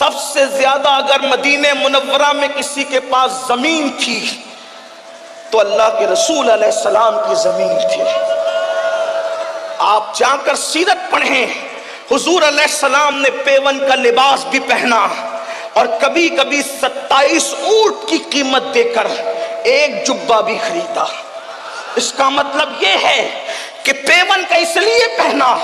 سب سے زیادہ اگر مدینہ منورہ میں کسی کے پاس زمین تھی تو اللہ کے رسول علیہ السلام کی زمین تھی۔ آپ جا کر سیرت پڑھیں، حضور علیہ السلام نے پیون کا لباس بھی پہنا اور کبھی کبھی 27 اونٹ کی قیمت دے کر ایک جبہ بھی خریدا۔ اس کا مطلب یہ ہے کہ پیون کا اس لیے پہنا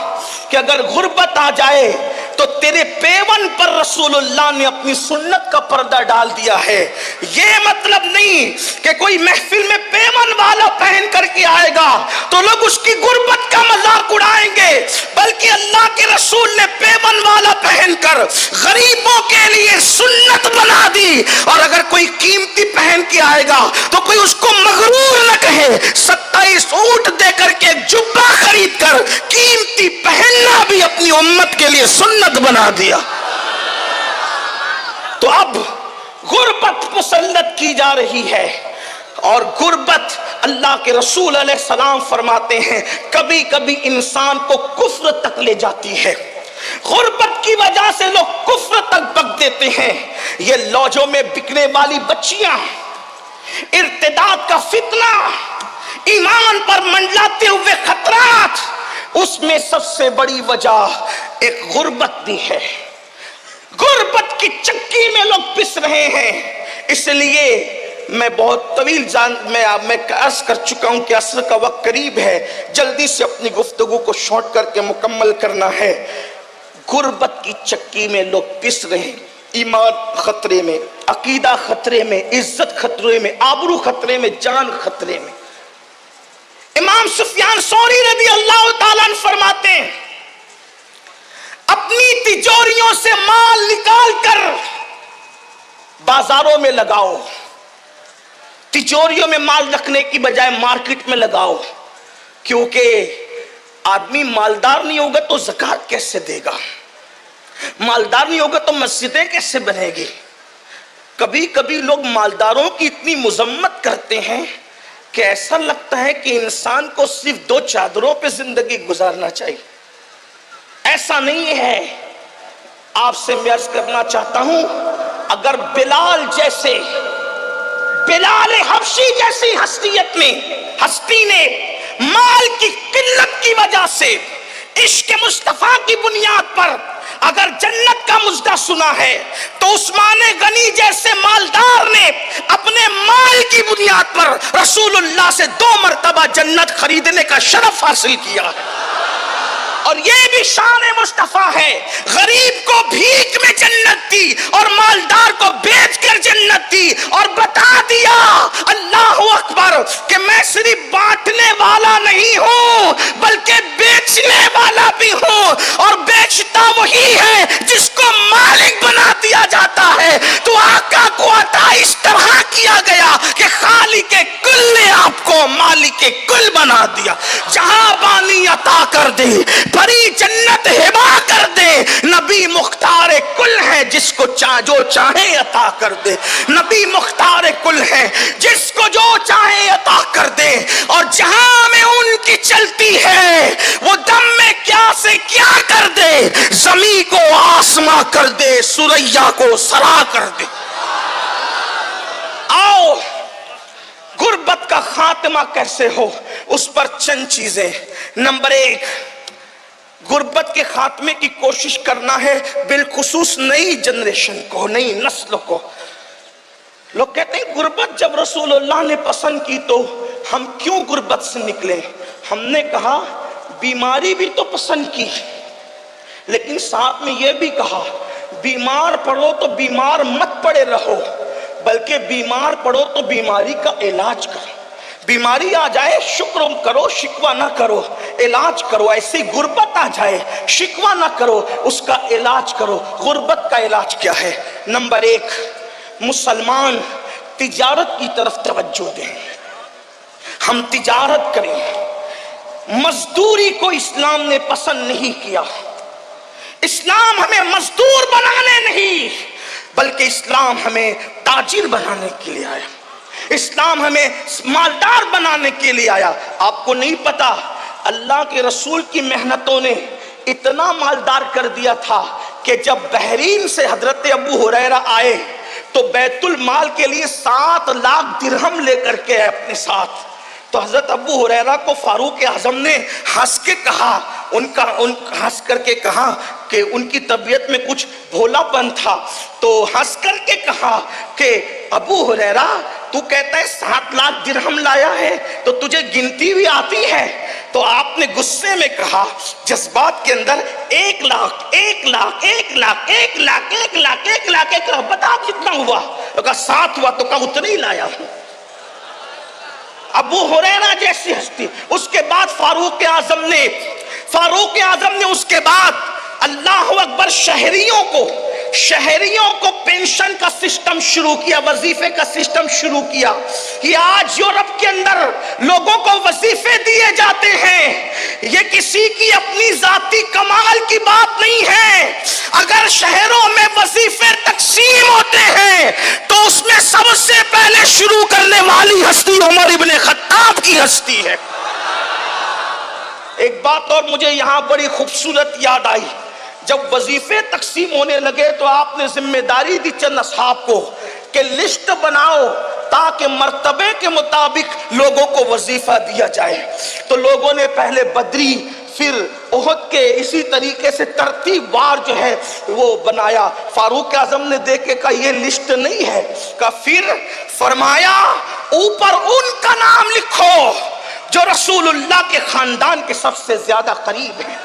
کہ اگر غربت آ جائے تو تیرے پیون پر رسول اللہ نے اپنی سنت کا پردہ ڈال دیا ہے۔ یہ مطلب نہیں کہ کوئی محفل میں پیون والا پہن کر کے آئے گا تو لوگ اس کی غربت کا مذاق اڑائیں گے، بلکہ اللہ کے رسول نے پیون والا پہن کر غریبوں کے لیے سنت بنا دی۔ اور اگر کوئی قیمتی پہن کے آئے گا تو کوئی اس کو مغرور نہ کہے۔ 27 اونٹ دے کر کے جبہ خرید کر قیمتی پہننا بھی اپنی امت کے لیے سنت بنا دیا۔ تو اب غربت مسلط کی جا رہی ہے، اور غربت اللہ کے رسول علیہ السلام فرماتے ہیں کبھی کبھی انسان کو کفر تک لے جاتی ہے۔ غربت کی وجہ سے لوگ کفر تک بک دیتے ہیں۔ یہ لوجوں میں بکنے والی بچیاں، ارتداد کا فتنہ، ایمان پر منڈلاتے ہوئے خطرات، اس میں سب سے بڑی وجہ ایک غربت بھی ہے۔ غربت کی چکی میں لوگ پس رہے ہیں۔ اس لیے میں بہت طویل میں عرض کر چکا ہوں کہ عصر کا وقت قریب ہے، جلدی سے اپنی گفتگو کو شارٹ کر کے مکمل کرنا ہے۔ غربت کی چکی میں لوگ پس رہے ہیں، ایمان خطرے میں، عقیدہ خطرے میں، عزت خطرے میں، آبرو خطرے میں، جان خطرے میں۔ امام سفیان ثوری رضی اللہ تعالیٰ عنہ فرماتے ہیں اپنی تجوریوں سے مال نکال کر بازاروں میں لگاؤ، تجوریوں میں مال رکھنے کی بجائے مارکیٹ میں لگاؤ، کیونکہ آدمی مالدار نہیں ہوگا تو زکوٰۃ کیسے دے گا، مالدار نہیں ہوگا تو مسجدیں کیسے بنے گی۔ کبھی کبھی لوگ مالداروں کی اتنی مذمت کرتے ہیں کہ ایسا لگتا ہے کہ انسان کو صرف 2 چادروں پہ زندگی گزارنا چاہیے۔ ایسا نہیں ہے۔ آپ سے میں عرض کرنا چاہتا ہوں، اگر بلال حبشی جیسی ہستی نے مال کی قلت کی وجہ سے عشق مصطفیٰ کی بنیاد پر اگر جنت کا مژدہ سنا ہے تو عثمان غنی جیسے مالدار نے اپنے مال کی بنیاد پر رسول اللہ سے 2 مرتبہ جنت خریدنے کا شرف حاصل کیا ہے۔ اور یہ بھی شان مصطفیٰ ہے، غریب کو بھیک میں جنت دی اور مالدار کو بیچ کر جنت دی، اور بتا دیا اللہ اکبر کہ میں صرف بانٹنے والا نہیں ہوں بلکہ بیچنے والا بھی ہوں، اور بیچتا وہی ہے جس کو مالک بنا دیا جاتا ہے۔ تو آقا کو عطا اس طرح کیا گیا کہ خالق کل نے آپ کو مالک کل بنا دیا۔ جہاں بانی عطا کر دے، بڑی جنت ہبا کر دے، نبی مختار کل ہے جس کو جو چاہے عطا کر دے، نبی مختار کل ہے جس کو جو چاہے عطا کر دے۔ اور جہاں میں ان کی چلتی ہے وہ دم میں کیا سے کیا کر دے، زمین کو آسماں کر دے، سریا کو سرا کر دے۔ آؤ غربت کا خاتمہ کیسے ہو، اس پر چند چیزیں۔ نمبر 1، غربت کے خاتمے کی کوشش کرنا ہے، بالخصوص نئی جنریشن کو، نئی نسل کو۔ لوگ کہتے ہیں غربت جب رسول اللہ نے پسند کی تو ہم کیوں غربت سے نکلے؟ ہم نے کہا بیماری بھی تو پسند کی، لیکن ساتھ میں یہ بھی کہا بیمار پڑو تو بیمار مت پڑے رہو، بلکہ بیمار پڑو تو بیماری کا علاج کرو۔ بیماری آ جائے شکر کرو، شکوہ نہ کرو، علاج کرو۔ ایسی غربت آ جائے شکوہ نہ کرو، اس کا علاج کرو۔ غربت کا علاج کیا ہے؟ نمبر 1، مسلمان تجارت کی طرف توجہ دیں، ہم تجارت کریں۔ مزدوری کو اسلام نے پسند نہیں کیا۔ اسلام ہمیں مزدور بنانے نہیں بلکہ اسلام ہمیں تاجر بنانے کے لیے آیا، اسلام ہمیں مالدار بنانے کے لیے آیا۔ آپ کو نہیں پتا اللہ کے رسول کی محنتوں نے اتنا مالدار کر دیا تھا کہ جب بحرین سے حضرت ابو ہریرہ آئے تو بیت المال کے لیے 7 لاکھ درہم لے کر کے اپنے ساتھ. تو حضرت ابو ہریرہ کو فاروق اعظم نے ہنس کے کہا، ہنس کر کے کہا کہ ان کی طبیعت میں کچھ بھولا پن تھا، تو ہنس کر کے کہا کہ ابو ہریرہ تو کہتا ہے 7 لاکھ درہم لایا ہے تو تجھے گنتی بھی آتی ہے؟ تو آپ نے غصے میں کہا، جذبات کے اندر 1 لاکھ 1 لاکھ 1 لاکھ 1 لاکھ 1 لاکھ 1 لاکھ 1 لاکھ بتا کتنا ہوا؟ تو کہا 7 ہوا. تو کہا اتنا ہی لایا ہوں. ابو ہریرہ جیسی ہستی. اس کے بعد فاروق اعظم نے اس کے بعد اللہ اکبر شہریوں کو پینشن کا سسٹم شروع کیا، وظیفے کا سسٹم شروع کیا. یہ آج یورپ کے اندر لوگوں کو وظیفے دیے جاتے ہیں. یہ کسی کی اپنی ذاتی کمال کی بات نہیں ہے. اگر شہروں میں وظیفے تقسیم ہوتے ہیں تو اس میں سب سے پہلے شروع کرنے والی ہستی عمر ابن خطاب کی ہستی ہے. ایک بات اور مجھے یہاں بڑی خوبصورت یاد آئی. جب وظیفے تقسیم ہونے لگے تو آپ نے ذمہ داری دی چند اصحاب کو کہ لسٹ بناؤ تاکہ مرتبے کے مطابق لوگوں کو وظیفہ دیا جائے. تو لوگوں نے پہلے بدری پھر احد کے اسی طریقے سے ترتیب وار جو ہے وہ بنایا. فاروق اعظم نے دیکھ کے کہا یہ لسٹ نہیں ہے. کہا پھر فرمایا اوپر ان کا نام لکھو جو رسول اللہ کے خاندان کے سب سے زیادہ قریب ہیں.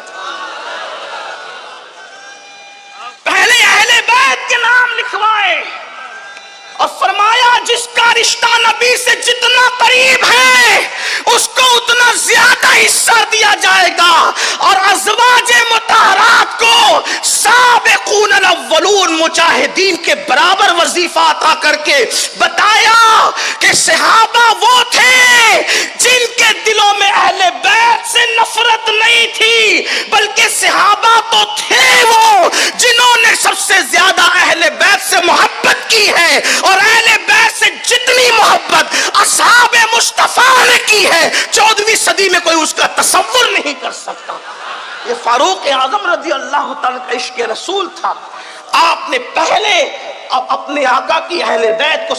پہلے اہل بیت کے نام لکھوائے اور فرمایا جس کا رشتہ نبی سے جتنا قریب ہے اس کو اتنا زیادہ حصہ دیا جائے گا. اور ازواج مطہرات کو سابقون الاولون مجاہدین کے برابر وظیفہ عطا کر کے بتایا کہ صحابہ وہ تھے جن کے دلوں میں اہل بیت سے نفرت نہیں تھی، بلکہ صحابہ تو تھے وہ جنہوں نے سب سے زیادہ اہل بیت سے محبت کی ہے. اور اہل بیت سے جتنی محبت اصحاب مصطفیٰ نے کی ہے 14ویں صدی میں کوئی اس کا تصور نہیں کر سکتا. یہ فاروق اعظم رضی اللہ تعالیٰ کا عشق رسول تھا. آپ نے پہلے اپنے آقا کی اہل بیت کو